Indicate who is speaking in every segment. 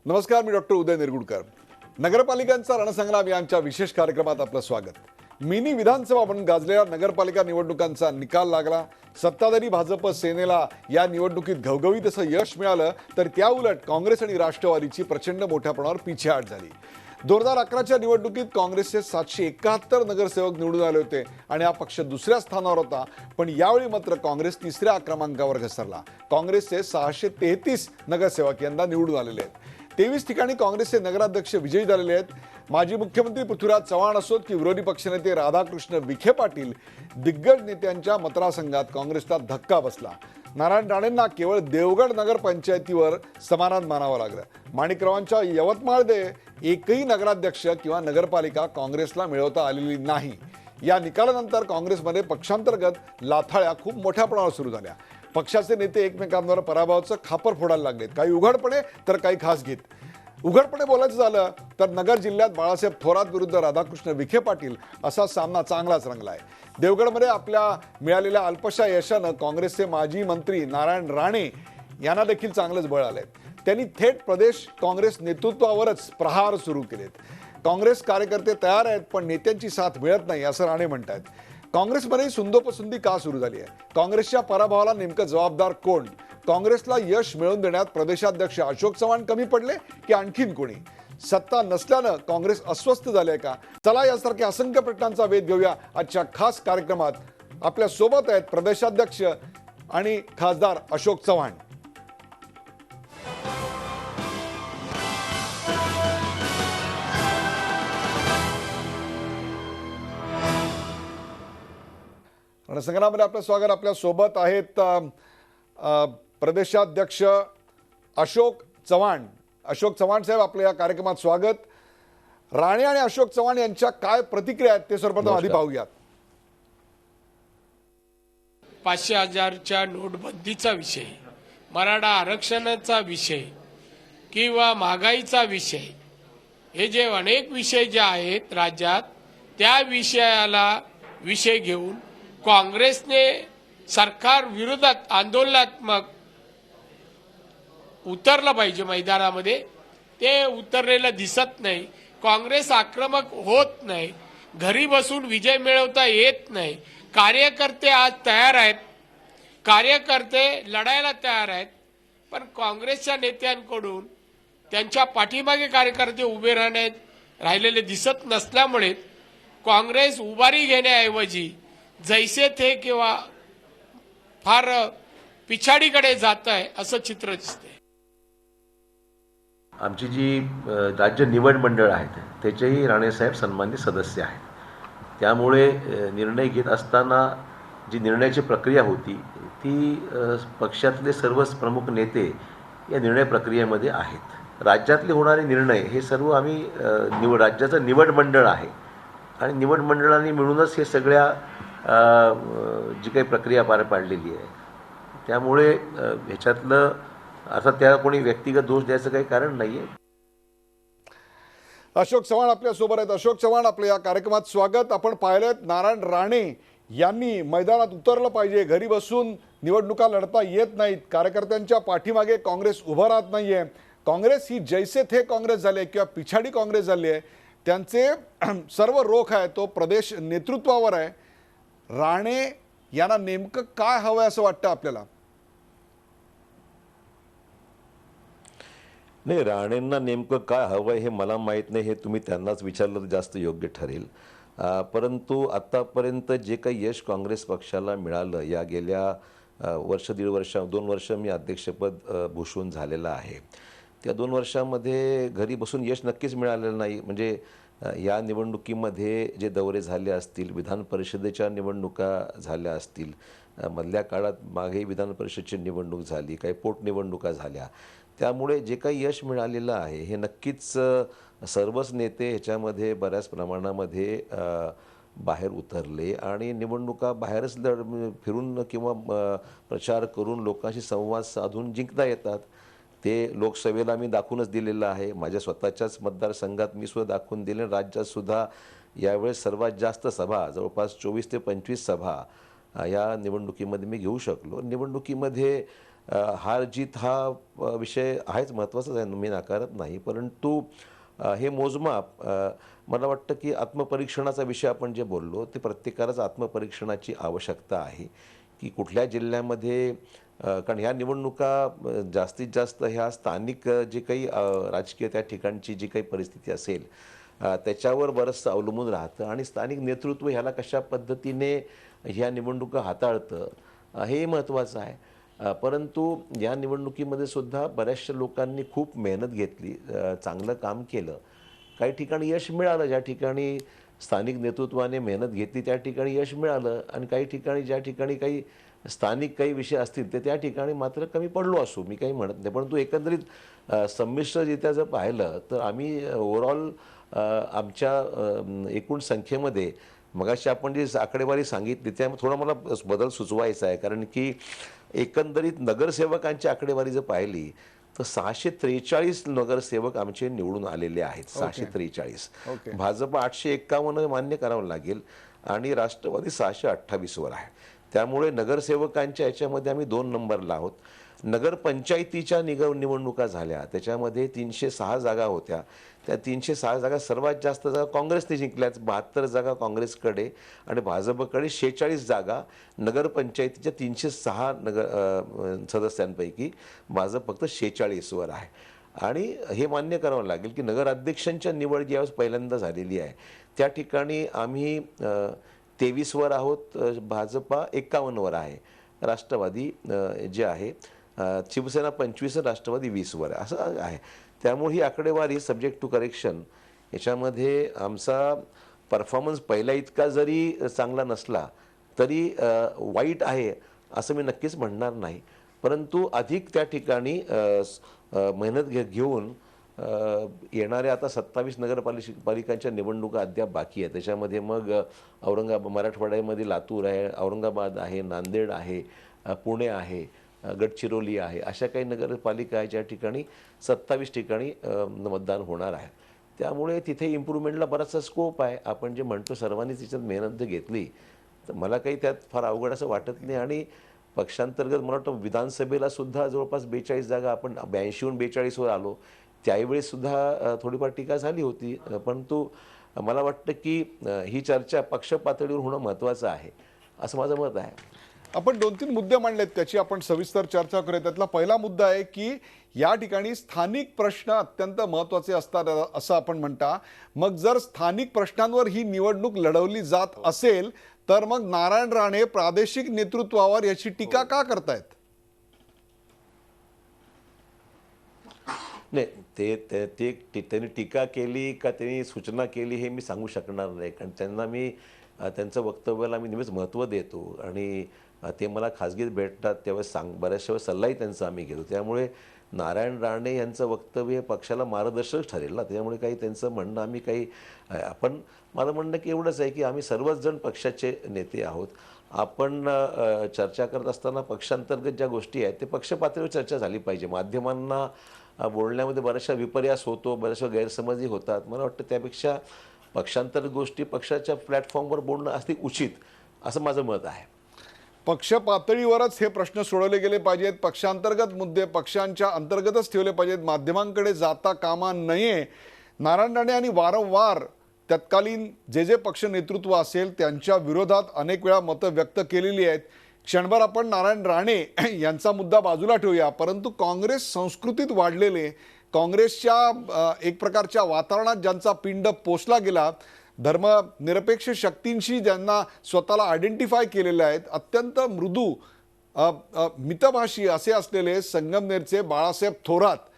Speaker 1: नमस्कार, मी डॉक्टर उदय निरगुडकर. नगरपालिकांचा रणसंग्राम यांच्या विशेष कार्यक्रमात आपलं स्वागत. मिनी विधानसभा म्हणून गाजलेल्या नगरपालिका निवडणुकांचा निकाल लागला. सत्ताधारी भाजप सेनेला या निवडणुकीत घवघवीत असं यश मिळालं, तर त्या उलट काँग्रेस आणि राष्ट्रवादीची प्रचंड मोठ्या प्रमाणावर पिछेहाट झाली. 2011च्या निवडणुकीत काँग्रेसचे 771 नगरसेवक निवडून आले होते आणि हा पक्ष दुसऱ्या स्थानावर होता. पण यावेळी मात्र काँग्रेस तिसऱ्या क्रमांकावर घसरला. काँग्रेसचे 633 नगरसेवक यंदा निवडून आलेले आहेत. 23 ठिकाणी काँग्रेसचे नगराध्यक्ष विजयी झालेले आहेत. माजी मुख्यमंत्री पृथ्वीराज चव्हाण असोत की विरोधी पक्षनेते राधाकृष्ण विखे पाटील, दिग्गज नेत्यांच्या मतदारसंघात काँग्रेसला धक्का बसला. नारायण राणेंना केवळ देवगड नगरपंचायतीवर समाधान मानावं लागलं. माणिकरावांच्या यवतमाळमध्ये एकही नगराध्यक्ष किंवा नगरपालिका काँग्रेसला मिळवता आलेली नाही. या निकालानंतर काँग्रेसमध्ये पक्षांतर्गत लाथाळ्या खूप मोठ्या प्रमाणावर सुरू झाल्या. पक्षाचे नेते एकमेकांवर पराभवाचं खापर फोडायला लागलेत, काही उघडपणे तर काही खासगीत. उघडपणे बोलायचं झालं तर नगर जिल्ह्यात बाळासाहेब थोरात विरुद्ध राधाकृष्ण विखे पाटील असा सामना चांगलाच रंगलाय. देवगडमध्ये आपल्या मिळालेल्या अल्पशा यशानं काँग्रेसचे माजी मंत्री नारायण राणे यांना देखील चांगलंच बळ आलंय. त्यांनी थेट प्रदेश काँग्रेस नेतृत्वावरच प्रहार सुरू केलेत. काँग्रेस कार्यकर्ते तयार आहेत, पण नेत्यांची साथ मिळत नाही असं राणे म्हणतात. काँग्रेसमध्ये सुंदोपसुंदी का सुरू झाली आहे? काँग्रेसच्या पराभवाला नेमकं जबाबदार कोण? काँग्रेसला यश मिळवून देण्यात प्रदेशाध्यक्ष अशोक चव्हाण कमी पडले की आणखीन कोणी? सत्ता नसल्यानं काँग्रेस अस्वस्थ झाले का? चला यासारख्या असंख्य प्रश्नांचा वेध घेऊया आजच्या खास कार्यक्रमात. आपल्या सोबत आहेत प्रदेशाध्यक्ष आणि खासदार अशोक चव्हाण. रणसंग्रामध्ये आपलं स्वागत. आपल्या सोबत आहेत प्रदेशाध्यक्ष अशोक चव्हाण. अशोक चव्हाण साहेब, आपलं या कार्यक्रमात स्वागत. राणे आणि अशोक चव्हाण यांच्या काय प्रतिक्रिया आहेत ते सर्वप्रथम आधी पाहूयात.
Speaker 2: 500,000च्या नोटबंदीचा विषय, मराठा आरक्षणाचा विषय किंवा महागाईचा विषय, हे जे अनेक विषय जे आहेत राज्यात, त्या विषय घेऊन काँग्रेसने सरकार विरोधात आंदोलनात्मक उतरलं पाहिजे मैदानामध्ये. ते उतरलेलं दिसत नाही. काँग्रेस आक्रमक होत नाही. घरी बसून विजय मिळवता येत नाही. कार्यकर्ते आज तयार आहेत, कार्यकर्ते लढायला तयार आहेत, पण काँग्रेसच्या नेत्यांकडून त्यांच्या पाठीमागे कार्यकर्ते उभे राहिलेले दिसत नसल्यामुळे काँग्रेस उभारी घेण्याऐवजी जैसे थे किंवा फार पिछाडीकडे जात आहे असं चित्र दिसतंय.
Speaker 3: आमची जी राज्य निवड मंडळ आहेत त्याचेही राणेसाहेब सन्मान्य सदस्य आहेत. त्यामुळे निर्णय घेत असताना जी निर्णयाची प्रक्रिया होती ती पक्षातले सर्वच प्रमुख नेते या निर्णय प्रक्रियेमध्ये आहेत. राज्यातले होणारे निर्णय हे सर्व आम्ही राज्याचं निवड मंडळ आहे आणि निवड मंडळाने मिळूनच हे सगळ्या जी काही प्रक्रिया पार पाडलेली आहे. त्यामुळे ह्याच्यातलं अर्थात त्या कोणी व्यक्तिगत दोष द्यायचं काही कारण नाही आहे.
Speaker 1: अशोक चव्हाण आपल्या सोबत आहेत. अशोक चव्हाण, आपल्या या कार्यक्रमात स्वागत. आपण पाहिलं नारायण राणे यांनी मैदानात उतरलं पाहिजे. घरी बसून निवडणुका लढता येत नाहीत. कार्यकर्त्यांच्या पाठीमागे काँग्रेस उभं राहत नाहीये. काँग्रेस ही जैसे थे काँग्रेस झाली आहे किंवा पिछाडी काँग्रेस झाली आहे. त्यांचे सर्व रोख आहे तो प्रदेश नेतृत्वावर आहे. राणे यांना नेमकं काय हवंय असं वाटतं आपल्याला?
Speaker 4: नाही, राणेंना नेमकं काय हवंय हे मला माहीत नाही. हे तुम्ही त्यांनाच विचारलं तर जास्त योग्य ठरेल. परंतु आत्तापर्यंत जे काही यश काँग्रेस पक्षाला मिळालं, या गेल्या वर्ष, दीड वर्ष, 2 वर्ष मी अध्यक्षपद भूषवून झालेलं आहे. त्या 2 वर्षामध्ये घरी बसून यश नक्कीच मिळालेलं नाही. म्हणजे या निवडणुकीमध्ये जे दौरे झाले असतील, विधान परिषदेच्या निवडणुका झाल्या असतील, मधल्या काळात मागे विधान परिषदेची निवडणूक झाली, काही पोटनिवडणुका झाल्या. त्यामुळे जे काही यश मिळालेलं आहे हे नक्कीच सर्वच नेते ह्याच्यामध्ये बऱ्याच प्रमाणामध्ये बाहेर उतरले आणि निवडणुका बाहेरच फिरून किंवा प्रचार करून लोकांशी संवाद साधून जिंकता येतात. ते लोकसभेला मी दाखवूनच दिलेलं आहे. माझ्या स्वतःच्याच मतदारसंघात मी सुद्धा दाखवून दिले. राज्यात सुद्धा यावेळेस सर्वात जास्त सभा, जवळपास 24 ते 25 सभा या निवडणुकीमध्ये मी घेऊ शकलो. निवडणुकीमध्ये हार जीत हा विषय आहेच, महत्त्वाचाच आहे, मी नाकारत नाही. परंतु हे मोजमाप मला वाटतं की आत्मपरीक्षणाचा विषय आपण जे बोललो ते प्रत्येकालाच आत्मपरीक्षणाची आवश्यकता आहे की कुठल्या जिल्ह्यामध्ये कारण ह्या निवडणुका जास्तीत जास्त ह्या स्थानिक जे काही राजकीय त्या ठिकाणची जी काही परिस्थिती असेल त्याच्यावर बरंचसं अवलंबून राहतं आणि स्थानिक नेतृत्व ह्याला कशा पद्धतीने ह्या निवडणुका हाताळतं हे महत्त्वाचं आहे. परंतु या निवडणुकीमध्ये सुद्धा बऱ्याचशा लोकांनी खूप मेहनत घेतली, चांगलं काम केलं. काही ठिकाणी यश मिळालं, ज्या ठिकाणी स्थानिक नेतृत्वाने मेहनत घेतली त्या ठिकाणी यश मिळालं आणि काही ठिकाणी ज्या ठिकाणी काही स्थानिक काही विषय असतील तर त्या ठिकाणी मात्र कमी पडलो असू, मी काही म्हणत नाही. परंतु एकंदरीत संमिश्ररित्या जर पाहिलं तर आम्ही ओव्हरऑल आमच्या एकूण संख्येमध्ये मगाशी आपण जी आकडेवारी सांगितली त्यामुळे थोडा मला बदल सुचवायचा आहे. कारण की एकंदरीत नगरसेवकांची आकडेवारी जर पाहिली तर 643 नगरसेवक आमचे निवडून आलेले आहेत. 643.
Speaker 1: ओके.
Speaker 4: भाजप 851 मान्य करावं लागेल आणि राष्ट्रवादी 628 वर आहे. त्यामुळे नगरसेवकांच्या याच्यामध्ये आम्ही 2 नंबरला आहोत. नगरपंचायतीच्या निवडणुका झाल्या त्याच्यामध्ये 306 जागा होत्या. त्या 306 जागा सर्वात जास्त जागा काँग्रेसने जिंकल्याच, 72 जागा काँग्रेसकडे आणि भाजपकडे 46 जागा. नगरपंचायतीच्या 306 सदस्यांपैकी भाजप फक्त 46 वर आहे. आणि हे मान्य करावं लागेल की नगराध्यक्षांच्या निवड ज्यावेळेस पहिल्यांदा झालेली आहे त्या ठिकाणी आम्ही 23 वर आहोत, भाजपा 51 वर आहे, राष्ट्रवादी जे आहे शिवसेना 25 राष्ट्रवादी 20 वर असं आहे. त्यामुळे ही आकडेवारी सब्जेक्ट टू करेक्शन याच्यामध्ये आमचा परफॉर्मन्स पहिला इतका जरी चांगला नसला तरी वाईट आहे असं मी नक्कीच म्हणणार नाही. परंतु अधिक त्या ठिकाणी मेहनत घेऊन येणाऱ्या आता 27 नगरपालिकांच्या निवडणुका अद्याप बाकी आहे. त्याच्यामध्ये मग औरंगाबाद, मराठवाड्यामध्ये लातूर आहे, औरंगाबाद आहे, नांदेड आहे, पुणे आहे, गडचिरोली आहे, अशा काही नगरपालिका आहे ज्या ठिकाणी 27 ठिकाणी मतदान होणार आहे. त्यामुळे तिथे इम्प्रूव्हमेंटला बराचसा स्कोप आहे. आपण जे म्हणतो सर्वांनी तिच्यात मेहनत जर घेतली तर मला काही त्यात फार अवघड असं वाटत नाही. आणि पक्षांतर्गत मला वाटतं विधानसभेला सुद्धा जवळपास 42 जागा आपण 82हून 42 वर आलो. त्यावेळेस सुद्धा थोडीफार टीका झाली होती. परंतु मला वाटतं की ही चर्चा पक्ष पातळीवर होणं महत्त्वाचं आहे असं माझं मत आहे.
Speaker 1: आपण 2-3 मुद्दे मांडलेत त्याची आपण सविस्तर चर्चा करूया. त्यातला पहिला मुद्दा आहे की या ठिकाणी स्थानिक प्रश्न अत्यंत महत्त्वाचे असतात असं आपण म्हणता. मग जर स्थानिक प्रश्नांवर ही निवडणूक लढवली जात असेल तर मग नारायण राणे प्रादेशिक नेतृत्वावर याची टीका का करतायत?
Speaker 4: नाही, त्यांनी टीका केली का त्यांनी सूचना केली हे मी सांगू शकणार नाही. कारण त्यांना मी त्यांचं वक्तव्याला मी नेहमीच महत्त्व देतो आणि ते मला खाजगीत भेटतात तेव्हा बऱ्याचशा वेळेस सल्लाही त्यांचा आम्ही घेतो. त्यामुळे नारायण राणे यांचं वक्तव्य पक्षाला मार्गदर्शक ठरेल ना. त्यामुळे काही त्यांचं म्हणणं आम्ही काही आपण माझं म्हणणं की एवढंच आहे की आम्ही सर्वच जण पक्षाचे नेते आहोत. आपण चर्चा करत असताना पक्षांतर्गत ज्या गोष्टी आहेत ते पक्ष पातळीवर चर्चा झाली पाहिजे. माध्यमांना बोलण्यामध्ये बऱ्याचशा विपर्यास होतो, बऱ्याचशा गैरसमजही होतात. मला वाटतं त्यापेक्षा पक्षांतर्गत गोष्टी पक्षाच्या प्लॅटफॉर्मवर बोलणं असते उचित असं माझं मत आहे.
Speaker 1: पक्ष पातळीवरच हे प्रश्न सोडवले गेले पाहिजेत. पक्षांतर्गत मुद्दे पक्षांच्या अंतर्गतच ठेवले पाहिजेत, माध्यमांकडे जाता कामा नये. नारायण राणे यांनी वारंवार तत्कालीन जे पक्ष नेतृत्व असेल त्यांच्या विरोधात अनेक वेळा मतं व्यक्त केलेली आहेत. क्षणभर आपण नारायण राणे यांचा मुद्दा बाजूला ठेवूया. परंतु काँग्रेस संस्कृतीत वाढलेले, काँग्रेसच्या एक प्रकारच्या वातावरणात ज्यांचा पिंड पोसला गेला, धर्मनिरपेक्ष शक्तींशी ज्यांना स्वतःला आयडेंटिफाय केलेलं आहे, अत्यंत मृदू मितभाषी असे असलेले संगमनेरचे बाळासाहेब थोरात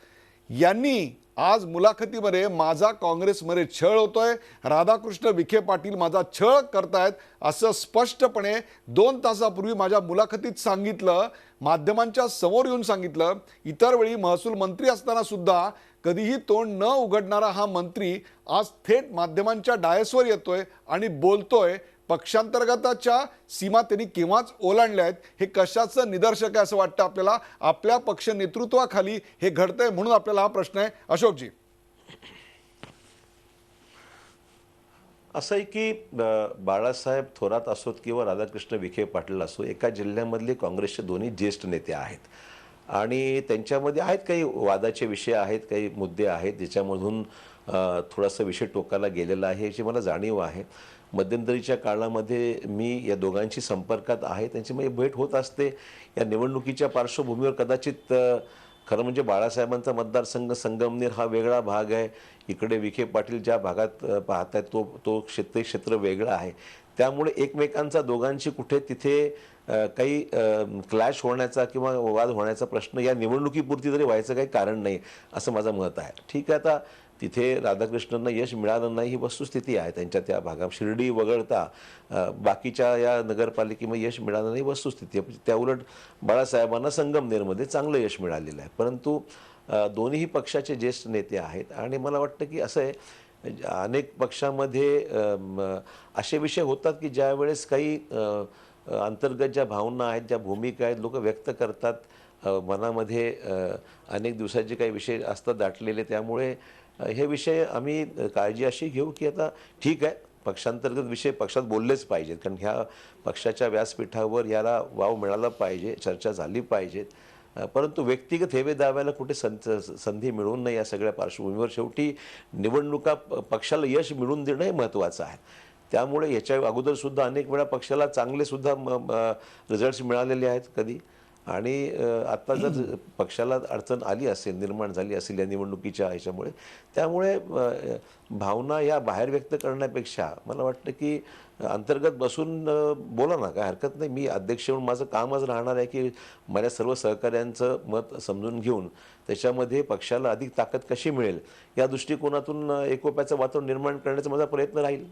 Speaker 1: यांनी आज मुलाखतीमध्ये माझा काँग्रेसमध्ये छळ होतोय, राधाकृष्ण विखे पाटील माझा छळ करतायत असं स्पष्टपणे 2 तासापूर्वी माझ्या मुलाखतीत सांगितलं, माध्यमांच्या समोर येऊन सांगितलं. इतर वेळी महसूल मंत्री असताना सुद्धा कधीही तोंड न उघडणारा हा मंत्री आज थेट माध्यमांच्या डायसवर येतोय आणि बोलतोय. पक्षांतर्गताच्या सीमा त्यांनी केव्हाच ओलांडल्या आहेत. हे कशाचं निदर्शक आहे असं वाटतं आपल्याला? आपल्या पक्ष नेतृत्वाखाली हे घडतंय म्हणून आपल्याला हा प्रश्न आहे. अशोकजी,
Speaker 4: असं आहे की बाळासाहेब थोरात असोत किंवा राधाकृष्ण विखे पाटील असो, एका जिल्ह्यामधले काँग्रेसचे दोन्ही ज्येष्ठ नेते आहेत आणि त्यांच्यामध्ये आहेत काही वादाचे विषय आहेत, काही मुद्दे आहेत ज्याच्यामधून थोडासा विषय टोकाला गेलेला आहे याची मला जाणीव आहे. मध्यंतरीच्या काळामध्ये मी या दोघांशी संपर्कात आहे, त्यांची माझी भेट होत असते. या निवडणुकीच्या पार्श्वभूमीवर कदाचित खरं म्हणजे बाळासाहेबांचा मतदारसंघ संगमनेर हा वेगळा भाग आहे, इकडे विखे पाटील ज्या भागात पाहत आहेत तो क्षेत्र वेगळा आहे. त्यामुळे एकमेकांचा दोघांशी कुठे तिथे काही क्लॅश होण्याचा किंवा वाद होण्याचा प्रश्न या निवडणुकीपुरती तरी व्हायचं काही कारण नाही असं माझं मत आहे. ठीक आहे, आता तिथे राधाकृष्णांना यश मिळालं नाही ही वस्तुस्थिती आहे. त्यांच्या त्या भागात शिर्डी वगळता बाकीच्या या नगरपालिकेमध्ये यश मिळालं नाही वस्तुस्थिती आहे. त्या उलट बाळासाहेबांना संगमनेरमध्ये चांगलं यश मिळालेलं आहे. परंतु दोन्ही पक्षाचे ज्येष्ठ नेते आहेत आणि मला वाटतं की असं आहे, अनेक पक्षामध्ये असे विषय होतात की ज्या वेळेस काही अंतर्गत ज्या भावना आहेत, ज्या भूमिका आहेत, लोक व्यक्त करतात, मनामध्ये अनेक दिवसाचे काही विषय असतात दाटलेले. त्यामुळे हे विषय आम्ही काळजी अशी घेऊ की आता ठीक आहे, पक्षांतर्गत विषय पक्षात बोललेच पाहिजेत, कारण ह्या पक्षाच्या व्यासपीठावर याला वाव मिळाला पाहिजे, चर्चा झाली पाहिजेत. परंतु व्यक्तिगत हेवे दाव्याला कुठे संधी मिळवून नाही या सगळ्या पार्श्वभूमीवर. शेवटी निवडणुका पक्षाला यश मिळवून देणं हे महत्त्वाचं आहे. त्यामुळे याच्या अगोदरसुद्धा अनेक वेळा पक्षाला चांगलेसुद्धा रिझल्ट्स मिळालेले आहेत कधी. आणि आत्ता जर पक्षाला अडचण आली असेल, निर्माण झाली असेल या निवडणुकीच्या ह्याच्यामुळे, त्यामुळे भावना या बाहेर व्यक्त करण्यापेक्षा मला वाटतं की अंतर्गत बसून बोला ना, काय हरकत नाही. मी अध्यक्ष म्हणून माझं कामच राहणार आहे की माझ्या सर्व सहकाऱ्यांचं मत समजून घेऊन त्याच्यामध्ये पक्षाला अधिक ताकद कशी मिळेल या दृष्टिकोनातून एकोप्याचं वातावरण निर्माण करण्याचा माझा प्रयत्न राहील.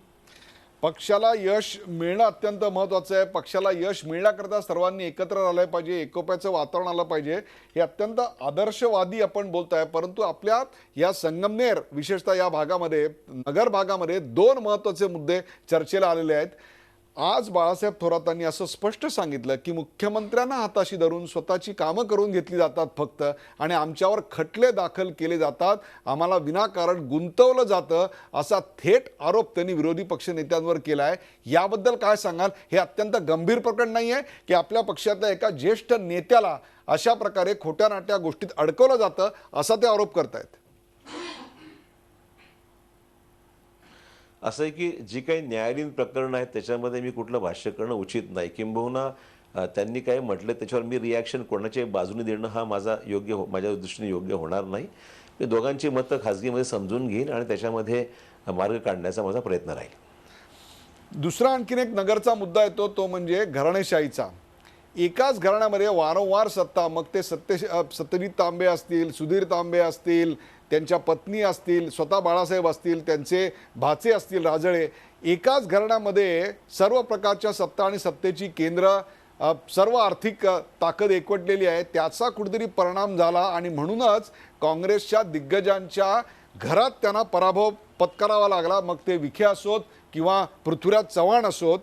Speaker 1: पक्षाला यश मिळणं अत्यंत महत्त्वाचं आहे. पक्षाला यश मिळण्याकरता सर्वांनी एकत्र राहिलं पाहिजे, एकोप्याचं वातावरण आलं पाहिजे. हे अत्यंत आदर्शवादी आपण बोलताय. परंतु आपल्या या संगमनेर विशेषतः या भागामध्ये, नगर भागामध्ये दोन महत्त्वाचे मुद्दे चर्चेला आलेले आहेत. आज बाळासाहेब थोरातांनी असं स्पष्ट सांगितलं की मुख्यमंत्र्यांना हाताशी धरून स्वतःची कामं करून घेतली जातात फक्त, आणि आमच्यावर खटले दाखल केले जातात, आम्हाला विनाकारण गुंतवलं जातं, असा थेट आरोप त्यांनी विरोधी पक्षनेत्यांवर केला आहे. याबद्दल काय सांगाल? हे अत्यंत गंभीर प्रकरण नाही आहे की आपल्या पक्षातल्या एका ज्येष्ठ नेत्याला अशा प्रकारे खोट्या नाट्या गोष्टीत अडकवलं जातं असा ते आरोप करतायत?
Speaker 4: असं आहे की जी काही न्यायालयीन प्रकरणं आहेत त्याच्यामध्ये मी कुठलं भाष्य करणं उचित नाही. किंबहुना त्यांनी काय म्हटलं त्याच्यावर मी रिॲक्शन कोणाच्याही बाजूने देणं हा माझ्या दृष्टीने योग्य होणार नाही. मी दोघांची मतं खाजगीमध्ये समजून घेईन आणि त्याच्यामध्ये मार्ग काढण्याचा माझा प्रयत्न राहील.
Speaker 1: दुसरा आणखीन एक नगरचा मुद्दा येतो, तो म्हणजे घराणेशाहीचा. एकाच घराण्यामध्ये वारंवार सत्ता, मग ते सत्यजित तांबे असतील, सुधीर तांबे असतील, त्यांच्या पत्नी असतील, स्वतः बाळासाहेब असतील, त्यांचे भाचे असतील राजळे, एकाच घराण्यामध्ये सर्व प्रकारच्या सत्ता आणि सत्तेची केंद्र, सर्व आर्थिक ताकद एकवटलेली आहे. त्याचा कुठेतरी परिणाम झाला आणि म्हणूनच काँग्रेसच्या दिग्गजांच्या घरात त्यांना पराभव पत्करावा लागला. मग ते विखे असोत किंवा पृथ्वीराज चव्हाण असोत.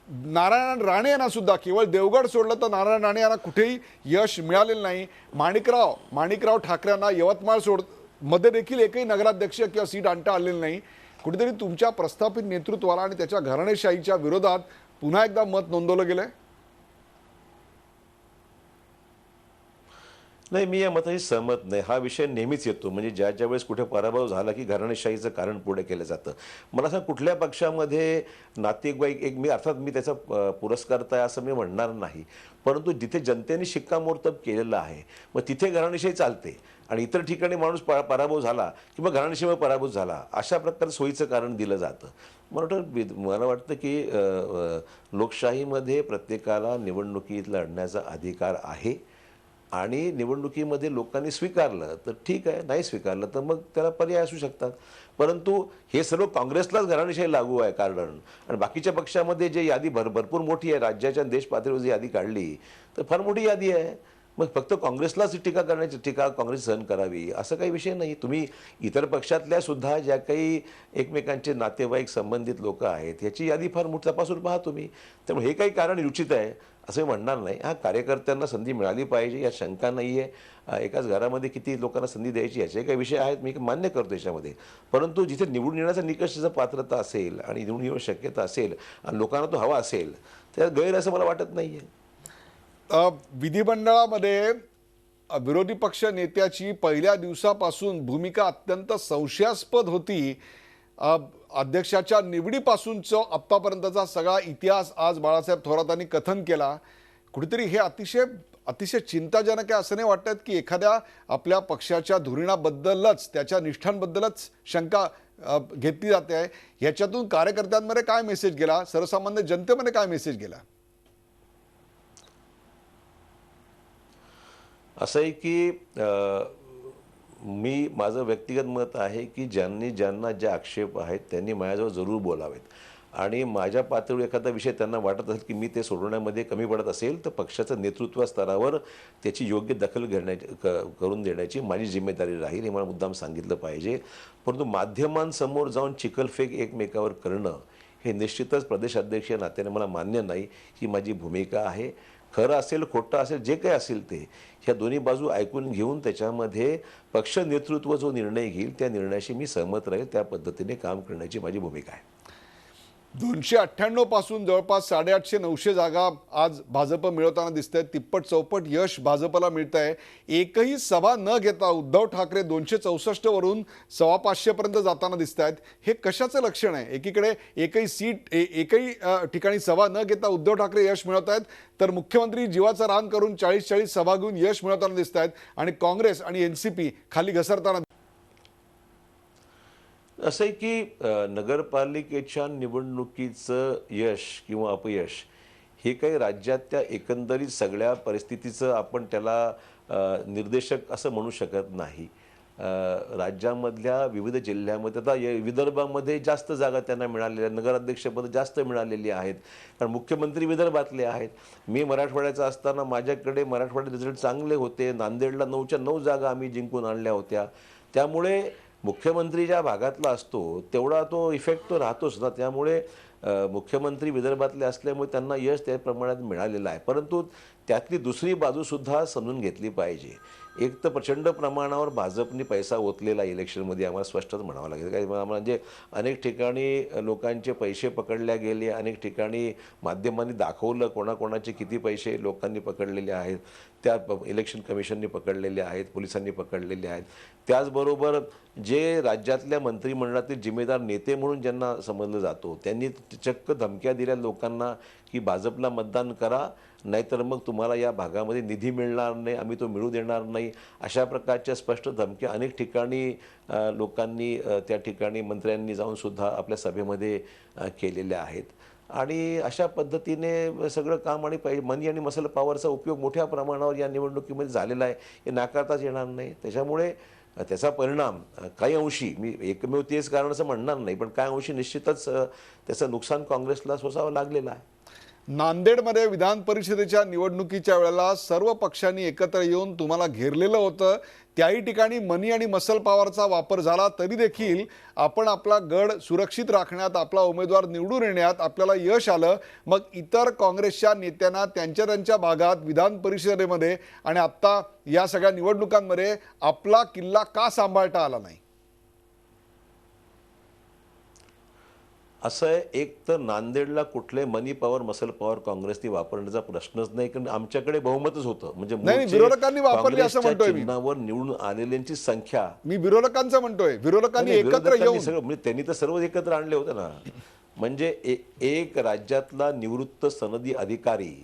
Speaker 1: नारायण राणे यांना सुद्धा, केवळ देवगड सोडलं तर नारायण राणे यांना कुठेही यश मिळालेलं नाही. माणिकराव ठाकरेंना यवतमाळ मध्ये देखील एकही नगराध्यक्ष किंवा सीट आणता आलेली नाही. कुठेतरी तुमच्या प्रस्थापित नेतृत्वाला आणि त्याच्या घराणेशाहीच्या विरोधात पुन्हा एकदा मत नोंदवलं गेलंय?
Speaker 4: नाही, मी या मताशी सहमत नाही. हा विषय नेहमीच येतो, म्हणजे ज्या वेळेस कुठे पराभव झाला की घराणेशाहीचं कारण पुढे केलं जातं. मला सांग, कुठल्या पक्षामध्ये नातेवाईक मी अर्थात मी त्याचा पुरस्कारता आहे असं मी म्हणणार नाही, परंतु जिथे जनतेने शिक्कामोर्तब केलेलं आहे मग तिथे घराणेशाही चालते. आणि इतर ठिकाणी माणूस पराभव झाला किंवा घराणेशाहीवर पराभूत झाला अशा प्रकारे सोयीचं कारण दिलं जातं. मला वाटतं की लोकशाहीमध्ये प्रत्येकाला निवडणुकीत लढण्याचा अधिकार आहे आणि निवडणुकीमध्ये लोकांनी स्वीकारलं तर ठीक आहे, नाही स्वीकारलं तर मग त्याला पर्याय असू शकतात. परंतु हे सर्व काँग्रेसलाच घराणेशाही लागू आहे कारण, आणि बाकीच्या पक्षामध्ये जे यादी भरपूर मोठी आहे, राज्याच्या देश पातळीवर जी यादी काढली तर फार मोठी यादी आहे. मग फक्त काँग्रेसलाच टीका काँग्रेस सहन करावी असं काही विषय नाही. तुम्ही इतर पक्षातल्या सुद्धा ज्या काही एकमेकांचे नातेवाईक संबंधित लोक आहेत याची यादी फार मोठी तपासून पहा तुम्ही. त्यामुळे हे काही कारण निश्चित आहे असं म्हणणार नाही. हा, कार्यकर्त्यांना संधी मिळाली पाहिजे या शंका नाही आहे. एकाच घरामध्ये किती लोकांना संधी द्यायची याचे काही विषय आहेत, मी मान्य करतो याच्यामध्ये. परंतु जिथे निवडून येण्याचा निकषाचा पात्रता असेल आणि निवडून येण्याची शक्यता असेल आणि लोकांना तो हवा असेल त्यात गैर असं मला वाटत नाही आहे.
Speaker 1: विधिमंडळामध्ये विरोधी पक्ष नेत्याची पहिल्या दिवसापासून भूमिका अत्यंत संशयास्पद होती. अध्यक्षाच्या निवडीपासूनचा आत्तापर्यंतचा सगळा इतिहास आज बाळासाहेब थोरातांनी कथन केला. कुठेतरी हे अतिशय अतिशय चिंताजनक आहे. असं नाही वाटत की एखाद्या आपल्या पक्षाच्या धोरणाबद्दलच त्याच्या निष्ठांबद्दलच शंका घेतली जाते आहे. ह्याच्यातून कार्यकर्त्यांमध्ये काय मेसेज गेला, सर्वसामान्य जनतेमध्ये काय मेसेज गेला?
Speaker 4: असं आहे की मी माझं व्यक्तिगत मत आहे की ज्यांना जे आक्षेप आहेत त्यांनी माझ्याजवळ जरूर बोलावेत आणि माझ्या पातळीवर एखादा विषय त्यांना वाटत असेल की मी ते सोडवण्यामध्ये कमी पडत असेल तर पक्षाचं नेतृत्व स्तरावर त्याची योग्य दखल करून देण्याची माझी जिम्मेदारी राहील, हे मला मुद्दाम सांगितलं पाहिजे. परंतु माध्यमांसमोर जाऊन चिखलफेक एकमेकावर करणं हे निश्चितच प्रदेशाध्यक्ष नात्याने मला मान्य नाही. ही माझी भूमिका आहे. खरं असेल खोटं असेल जे काही असेल ते ह्या दोन्ही बाजू ऐकून घेऊन त्याच्यामध्ये पक्ष नेतृत्व जो निर्णय घेईल त्या निर्णयाशी मी सहमत राहील. त्या पद्धतीने काम करण्याची माझी भूमिका आहे.
Speaker 1: 298 पासून जवळपास 850-900 जागा आज भाजप मिळवताना दिसत आहेत. तिप्पट चौपट यश भाजपला मिळत आहे. एकही सभा न घेता उद्धव ठाकरे 264 वरून 550 पर्यंत जाताना दिसत आहेत. हे कशाचं लक्षण आहे? एकीकडे एकही ठिकाणी सभा न घेता उद्धव ठाकरे यश मिळवत आहेत, तर मुख्यमंत्री जीवाचं रान करून 40-40 सभा घेऊन यश मिळवताना दिसत आहेत आणि काँग्रेस आणि एनसीपी खाली घसरताना.
Speaker 4: असं आहे की नगरपालिकेच्या निवडणुकीचं यश किंवा अपयश हे काही राज्यातल्या एकंदरीत सगळ्या परिस्थितीचं आपण त्याला निर्देशक असं म्हणू शकत नाही. राज्यामधल्या विविध जिल्ह्यामध्ये आता विदर्भामध्ये जास्त जागा त्यांना मिळालेल्या, नगराध्यक्षपद जास्त मिळालेली आहेत कारण मुख्यमंत्री विदर्भातले आहेत. मी मराठवाड्याचा असताना माझ्याकडे मराठवाड्यात रिझल्ट चांगले होते. नांदेडला 9च्या 9 जागा आम्ही जिंकून आणल्या होत्या. त्यामुळे मुख्यमंत्री ज्या भागातला असतो तेवढा तो इफेक्ट तो राहतोच ना. त्यामुळे मुख्यमंत्री विदर्भातले असल्यामुळे त्यांना यश त्या प्रमाणात मिळालेलं आहे. परंतु त्यातली दुसरी बाजूसुद्धा समजून घेतली पाहिजे. एक तर प्रचंड प्रमाणावर भाजपने पैसा ओतलेला इलेक्शनमध्ये आम्हाला स्पष्टच म्हणावं लागेल. काय म्हणजे अनेक ठिकाणी लोकांचे पैसे पकडले गेले, अनेक ठिकाणी माध्यमांनी दाखवलं कोणाकोणाचे किती पैसे लोकांनी पकडलेले आहेत. त्या इलेक्शन कमिशनने पकडलेले आहेत, पोलिसांनी पकडलेले आहेत. त्याचबरोबर जे राज्यातल्या मंत्रिमंडळातील जिम्मेदार नेते म्हणून ज्यांना समजलं जातो त्यांनी चक्क धमक्या दिल्या लोकांना की भाजपला मतदान करा, नाहीतर मग तुम्हाला या भागामध्ये निधी मिळणार नाही, आम्ही तो मिळू देणार नाही, अशा प्रकारच्या स्पष्ट धमक्या अनेक ठिकाणी लोकांनी त्या ठिकाणी मंत्र्यांनी जाऊन सुद्धा आपल्या सभेमध्ये केलेल्या आहेत. आणि अशा पद्धतीने सगळं काम आणि मनी आणि मसल पॉवरचा उपयोग मोठ्या प्रमाणावर या निवडणुकीमध्ये झालेला आहे, हे नाकारताच येणार नाही. त्याच्यामुळे त्याचा परिणाम काही अंशी, मी एकमेव तेच कारण असं म्हणणार नाही, पण काही अंशी निश्चितच त्याचं नुकसान काँग्रेसला सोसावं लागलेलं आहे.
Speaker 1: नांदेडमध्ये विधान परिषदेच्या निवडणुकीच्या वेळेला सर्व पक्षांनी एकत्र येऊन तुम्हाला घेरलेलं होतं. त्याही ठिकाणी मनी आणि मसल पॉवरचा वापर झाला, तरी देखील आपण आपला गड सुरक्षित राखण्यात, आपला उमेदवार निवडून येण्यात आपल्याला यश आलं. मग इतर काँग्रेसच्या नेत्यांना त्यांच्या भागात विधान परिषदेमध्ये आणि आत्ता या सगळ्या निवडणुकांमध्ये आपला किल्ला का सांभाळता आला नाही?
Speaker 4: असं आहे, एक तर नांदेडला कुठले मनी पॉवर मसल पॉवर काँग्रेसने वापरण्याचा प्रश्नच नाही, कारण आमच्याकडे बहुमतच होतं. म्हणजे
Speaker 1: विरोधकांनी वापरली असं म्हणतोय मी.
Speaker 4: चिन्हावर निवडून आलेल्यांची संख्या,
Speaker 1: मी विरोधकांचं म्हणतोय, विरोधकांनी एकत्र येऊन
Speaker 4: म्हणजे त्यांनी तर सर्व एकत्र आणले होते ना. म्हणजे एक राज्यातला निवृत्त सनदी अधिकारी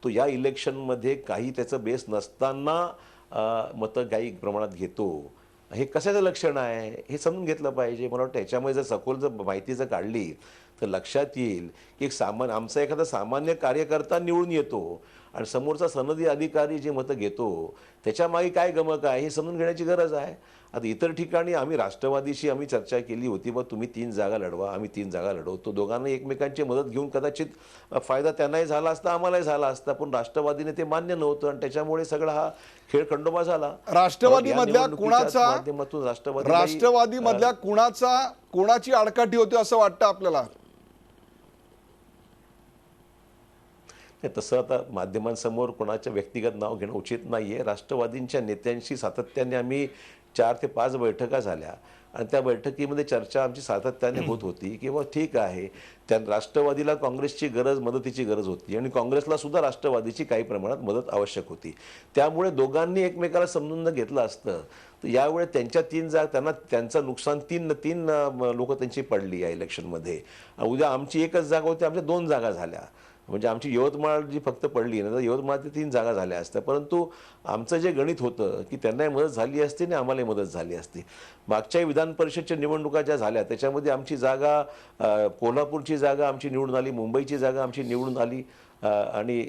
Speaker 4: तो या इलेक्शनमध्ये काही त्याचं बेस नसताना मतं काही प्रमाणात घेतो, हे कशाचं लक्षण आहे हे समजून घेतलं पाहिजे. मला वाटतं ह्याच्यामुळे जर सखोल माहिती जर काढली तर लक्षात येईल की आमचा एखादा सामान्य कार्यकर्ता निवडून येतो आणि समोरचा सनदी अधिकारी जे मतं घेतो त्याच्यामागे काय गमक आहे हे समजून घेण्याची गरज आहे. आता इतर ठिकाणी आम्ही राष्ट्रवादीशी चर्चा केली होती, बघ तुम्ही 3 जागा लढवा, आम्ही 3 जागा लढवतो. दोघांना एकमेकांची मदत घेऊन कदाचित फायदा त्यांनाही झाला असता, आम्हालाही झाला असता, पण राष्ट्रवादीने ते मान्य नव्हतं आणि त्याच्यामुळे सगळा हा खेळ खंडोबा झाला.
Speaker 1: राष्ट्रवादीमधल्या कुणाची आडकाठी होती असं वाटतं आपल्याला?
Speaker 4: तसं आता माध्यमांसमोर कोणाच्या व्यक्तिगत नाव घेणं उचित नाहीये. राष्ट्रवादींच्या नेत्यांशी सातत्याने आम्ही 4 ते 5 बैठका झाल्या, आणि त्या बैठकीमध्ये चर्चा आमची सातत्याने होत होती की बाबा ठीक आहे, त्या राष्ट्रवादीला काँग्रेसची मदतीची गरज होती आणि काँग्रेसला सुद्धा राष्ट्रवादीची काही प्रमाणात मदत आवश्यक होती. त्यामुळे दोघांनी एकमेकाला समजून जर घेतलं असतं तर यावेळी त्यांच्या 3 जागा त्यांचं नुकसान तीन लोक त्यांची पडली या इलेक्शनमध्ये. उद्या आमची एकच जागा होती, आमच्या 2 जागा झाल्या. म्हणजे आमची यवतमाळ जी फक्त पडली ना, तर यवतमाळची 3 जागा झाल्या असत्या. परंतु आमचं जे गणित होतं की त्यांनाही मदत झाली असती आणि आम्हालाही मदत झाली असती. मागच्या विधान परिषदच्या निवडणुका ज्या झाल्या त्याच्यामध्ये आमची जागा, कोल्हापूरची जागा आमची निवडून आली, मुंबईची जागा आमची निवडून आली, आणि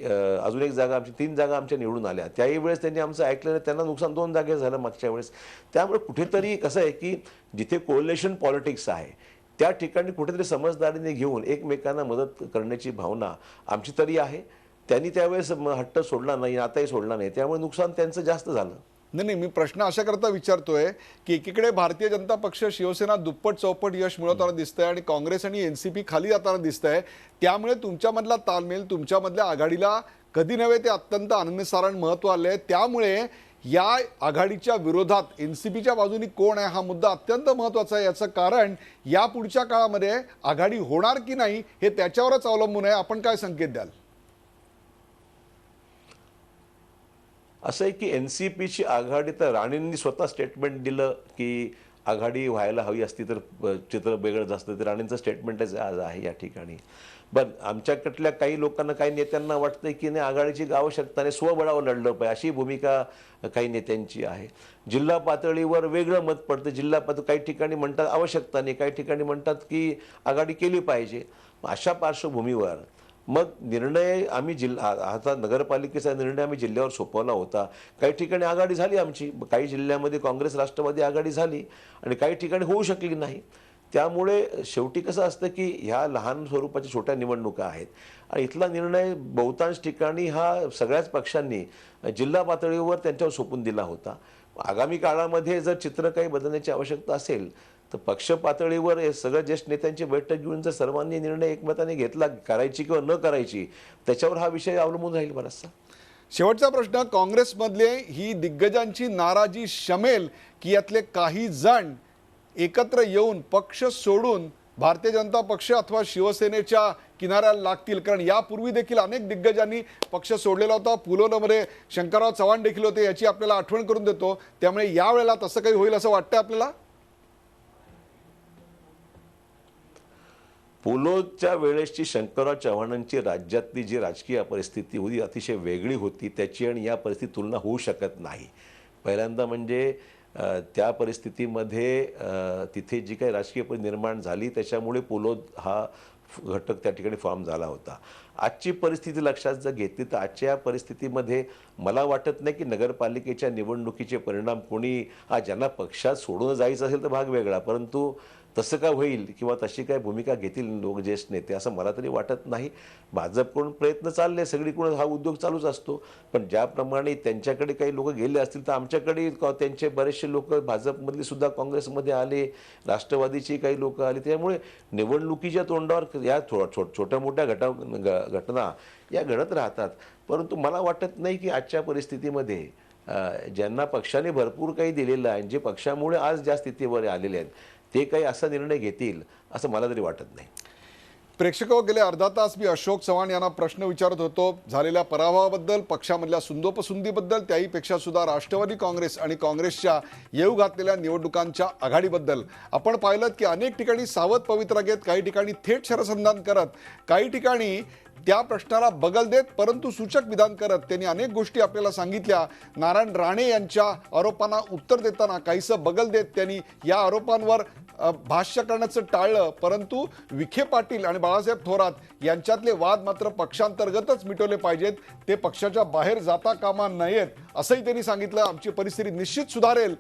Speaker 4: अजून एक जागा आमची 3 जागा आमच्या निवडून आल्या. त्याही वेळेस त्यांनी आमचं ऐकलं, त्यांना नुकसान 2 जागे झालं मागच्या वेळेस. त्यामुळे कुठेतरी कसं आहे की जिथे कोअलिशन पॉलिटिक्स आहे त्या ठिकाणी कुठेतरी समजदारीने घेऊन एकमेकांना मदत करण्याची भावना आमची तरी आहे. त्यांनी त्यावेळेस हट्ट सोडला नाही, आताही सोडला नाही, त्यामुळे नुकसान त्यांचं जास्त झालं.
Speaker 1: नाही, मी प्रश्न अशा करता विचारतोय की एकीकडे भारतीय जनता पक्ष, शिवसेना दुप्पट चौपट यश मिळवताना दिसतंय आणि काँग्रेस आणि एनसीपी खाली जाताना दिसतंय. त्यामुळे तुमच्यामधला ताळमेळ, तुमच्यामधल्या आघाडीला कधी नव्हे ते अत्यंत आनंदसारण महत्त्व आलंय. त्यामुळे या आघाडीच्या विरोधात एनसीपीच्या बाजूनी कोण आहे हा मुद्दा अत्यंत महत्त्वाचा आहे. याचं कारण या पुढच्या काळामध्ये आघाडी होणार की नाही हे त्याच्यावरच अवलंबून आहे. आपण काय संकेत द्याल?
Speaker 4: असं आहे की एनसीपीची आघाडी, तर राणेंनी स्वतः स्टेटमेंट दिलं की आघाडी व्हायला हवी असती तर चित्र वेगळंच असतं. ते राणेंचं स्टेटमेंटच आज आहे या ठिकाणी. पण आमच्याकडल्या काही लोकांना, काही नेत्यांना वाटतंय की नाही, आघाडीची आवश्यकता नाही, स्वबळावर लढलं पाहिजे अशी भूमिका काही नेत्यांची आहे. जिल्हा पातळीवर वेगळं मत पडतं. जिल्हा पातळी काही ठिकाणी म्हणतात आवश्यकता नाही, काही ठिकाणी म्हणतात की आघाडी केली पाहिजे. अशा पार्श्वभूमीवर मग निर्णय आम्ही आता नगरपालिकेचा निर्णय आम्ही जिल्ह्यावर सोपवला होता. काही ठिकाणी आघाडी झाली आमची, काही जिल्ह्यामध्ये काँग्रेस राष्ट्रवादी आघाडी झाली आणि काही ठिकाणी होऊ शकली नाही. त्यामुळे शेवटी कसं असतं की ह्या लहान स्वरूपाच्या छोट्या निवडणुका आहेत आणि इथला निर्णय बहुतांश ठिकाणी हा सगळ्याच पक्षांनी जिल्हा पातळीवर त्यांच्यावर सोपून दिला होता. आगामी काळामध्ये जर चित्र काही बदलण्याची आवश्यकता असेल तर पक्ष पातळीवर हे सगळ्या ज्येष्ठ नेत्यांची बैठक घेऊन जर सर्वांनी निर्णय एकमताने घेतला, करायची किंवा न करायची, त्याच्यावर हा विषय अवलंबून राहील बराचसा.
Speaker 1: शेवटचा प्रश्न, काँग्रेसमधले ही दिग्गजांची नाराजी शमेल की यातले काही जण एकत्र येऊन पक्ष सोडून भारतीय जनता पक्ष अथवा शिवसेनेच्या किनाऱ्याला लागतील? कारण यापूर्वी देखील अनेक दिग्गजांनी पक्ष सोडलेला होता. पुलोलमध्ये शंकरराव चव्हाण देखील होते, याची आपल्याला आठवण करून देतो. त्यामुळे यावेळेला तसं काही होईल असं वाटतंय आपल्याला?
Speaker 4: पुलोच्या वेळेसची शंकरराव चव्हाणांची राज्यातली जी राजकीय परिस्थिती होती अतिशय वेगळी होती. त्याची आणि या परिस्थितीत तुलना होऊ शकत नाही. पहिल्यांदा म्हणजे त्या परिस्थितीमध्ये तिथे जी काही राजकीय परिस्थिती निर्माण झाली त्याच्यामुळे पुलोद हा घटक त्या ठिकाणी फॉर्म झाला होता. आजची परिस्थिती लक्षात जर घेतली तर आजच्या परिस्थितीमध्ये मला वाटत नाही की नगरपालिकेच्या निवडणुकीचे परिणाम कोणी, ज्यांना पक्षात सोडून जायचं असेल तर भाग वेगळा, परंतु तसं काय होईल किंवा तशी काय भूमिका घेतील लोक ज्येष्ठ नेते असं मला तरी वाटत नाही. भाजपकडून प्रयत्न चालले, सगळीकडून हा उद्योग चालूच असतो. पण ज्याप्रमाणे त्यांच्याकडे काही लोक गेले असतील तर आमच्याकडे त्यांचे बरेचसे लोक भाजपमधले सुद्धा काँग्रेसमध्ये आले, राष्ट्रवादीची काही लोक आली. त्यामुळे निवडणुकीच्या तोंडावर या छोट्या मोठ्या घटना या घडत राहतात. परंतु मला वाटत नाही की आजच्या परिस्थितीमध्ये ज्यांना पक्षाने भरपूर काही दिलेलं आहे, जे पक्षामुळे आज ज्या स्थितीवर आलेले आहेत, ते काही असा निर्णय घेतील असं मला तरी वाटत नाही.
Speaker 1: प्रेक्षक, गेले अर्धा तास मी अशोक चव्हाण यांना प्रश्न विचारत होतो झालेल्या पराभवाबद्दल, पक्षामधल्या सुंदोपसुंदीबद्दल, त्याहीपेक्षा सुद्धा राष्ट्रवादी काँग्रेस आणि काँग्रेसच्या येऊ घातलेल्या निवडणुकांच्या आघाडीबद्दल. आपण पाहिलं की अनेक ठिकाणी सावध पवित्रा घेत, काही ठिकाणी थेट शरसंधान करत, काही ठिकाणी त्या प्रश्नाला बगल देत परंतु सूचक विधान करत त्यांनी अनेक गोष्टी आपल्याला सांगितल्या. नारायण राणे यांच्या आरोपांना उत्तर देताना काहीसं बगल देत त्यांनी या आरोपांवर भाष्य करण्याचं टाळलं. परंतु विखे पाटील आणि बाळासाहेब थोरात यांच्यातले वाद मात्र पक्षांतर्गतच मिटवले पाहिजेत, ते पक्षाच्या बाहेर जाता कामा नयेत असंही त्यांनी सांगितलं. आमची परिस्थिती निश्चित सुधारेल.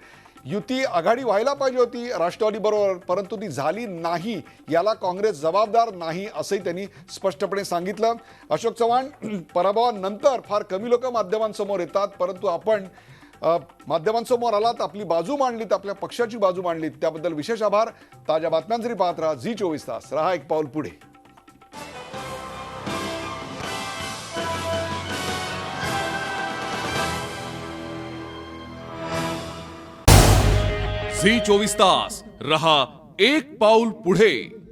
Speaker 1: युती आघाडी व्हायला पाहिजे होती राष्ट्रवादी बरोबर, परंतु ती झाली नाही, याला काँग्रेस जबाबदार नाही असंही त्यांनी स्पष्टपणे सांगितलं. अशोक चव्हाण, पराभवानंतर फार कमी लोक माध्यमांसमोर येतात, परंतु आपण माध्यमांसमोर आलात, आपली बाजू मांडलीत, आपल्या पक्षाची बाजू मांडलीत, त्याबद्दल विशेष आभार. ताज्या बातम्यांसाठी पाहत राहा झी 24 तास. रहा एक पाऊल पुढे.
Speaker 5: झी 24 तास रहा एक पाऊल पुढे.